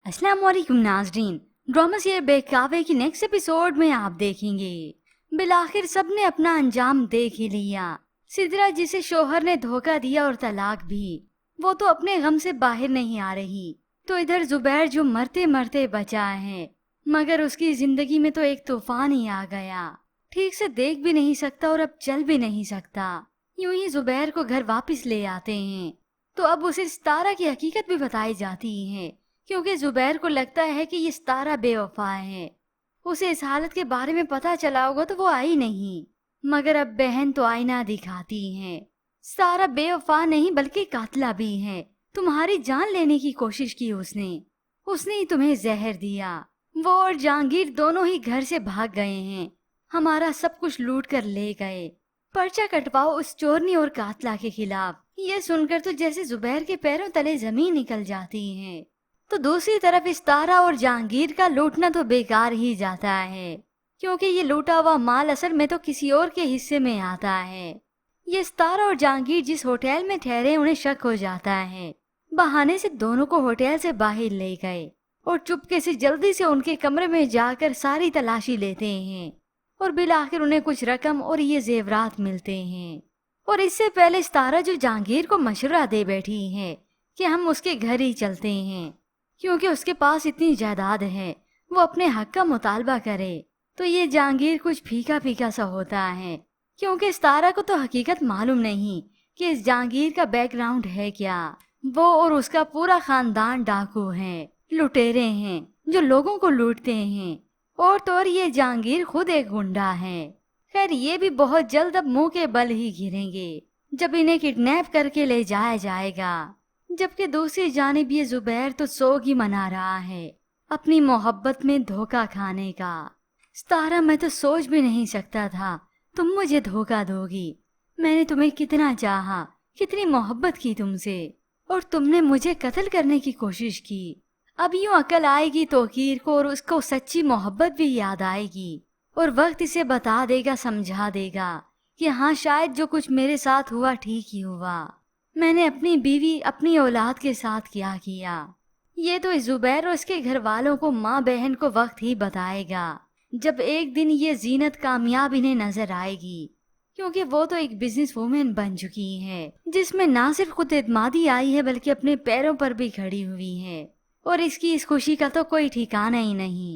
अस्सलाम वालेकुम नाज़रीन। ड्रामा सीरियल बेकावे की नेक्स्ट एपिसोड में आप देखेंगे बिलाखिर सबने अपना अंजाम देख ही लिया। सिद्रा जिसे शोहर ने धोखा दिया और तलाक भी, वो तो अपने गम से बाहर नहीं आ रही, तो इधर जुबैर जो मरते मरते बचा है, मगर उसकी जिंदगी में तो एक तूफान ही आ गया। ठीक से देख भी नहीं सकता और अब चल भी नहीं सकता। यूं ही जुबैर को घर वापस ले आते हैं तो अब उसे सितारा की हकीकत भी बताई जाती है, क्योंकि जुबैर को लगता है कि ये सितारा बेवफा है। उसे इस हालत के बारे में पता चला होगा तो वो आई नहीं, मगर अब बहन तो आईना दिखाती है। सितारा बेवफा नहीं बल्कि कातला भी है। तुम्हारी जान लेने की कोशिश की उसने ही तुम्हें जहर दिया। वो और जहांगीर दोनों ही घर से भाग गए हैं, हमारा सब कुछ लूट कर ले गए। पर्चा कटवाओ उस चोरनी और कातला के खिलाफ। ये सुनकर तो जैसे जुबैर के पैरों तले जमीन निकल जाती है। तो दूसरी तरफ इस तारा और जहांगीर का लूटना तो बेकार ही जाता है, क्योंकि ये लूटा हुआ माल असल में तो किसी और के हिस्से में आता है। ये तारा और जहांगीर जिस होटल में ठहरे उन्हें शक हो जाता है। बहाने से दोनों को होटल से बाहर ले गए और चुपके से जल्दी से उनके कमरे में जाकर सारी तलाशी लेते हैं और बिलाखिर उन्हें कुछ रकम और ये जेवरात मिलते हैं। और इससे पहले तारा जो जहांगीर को मशवरा दे बैठी है कि हम उसके घर ही चलते हैं, क्योंकि उसके पास इतनी जायदाद है, वो अपने हक का मुतालबा करे। तो ये जहांगीर कुछ फीका फीका सा होता है, क्योंकि तारा को तो हकीकत मालूम नहीं कि इस जहांगीर का बैकग्राउंड है क्या। वो और उसका पूरा खानदान डाकू हैं, लुटेरे हैं जो लोगों को लूटते हैं। और तो और ये जहांगीर खुद एक गुंडा है। खैर ये भी बहुत जल्द अब मुंह के बल ही गिरेंगे जब इन्हें किडनैप करके ले जाया जाएगा। जबकि दूसरी जानिब ये जुबैर तो सोग ही मना रहा है अपनी मोहब्बत में धोखा खाने का। सितारा, मैं तो सोच भी नहीं सकता था तुम मुझे धोखा दोगी। मैंने तुम्हें कितना चाहा, कितनी मोहब्बत की तुमसे, और तुमने मुझे कत्ल करने की कोशिश की। अब यूं अकल आएगी तोकीर को और उसको सच्ची मोहब्बत भी याद आएगी, और वक्त इसे बता देगा, समझा देगा कि हाँ शायद जो कुछ मेरे साथ हुआ ठीक ही हुआ। मैंने अपनी बीवी अपनी औलाद के साथ क्या किया, ये तो इस जुबैर और इसके घर वालों को, माँ बहन को वक्त ही बताएगा, जब एक दिन ये जीनत कामयाब इन्हें नजर आएगी। क्योंकि वो तो एक बिजनेस वूमेन बन चुकी है, जिसमें ना सिर्फ खुद एतमादी आई है बल्कि अपने पैरों पर भी खड़ी हुई है। और इसकी इस खुशी का तो कोई ठिकाना ही नहीं।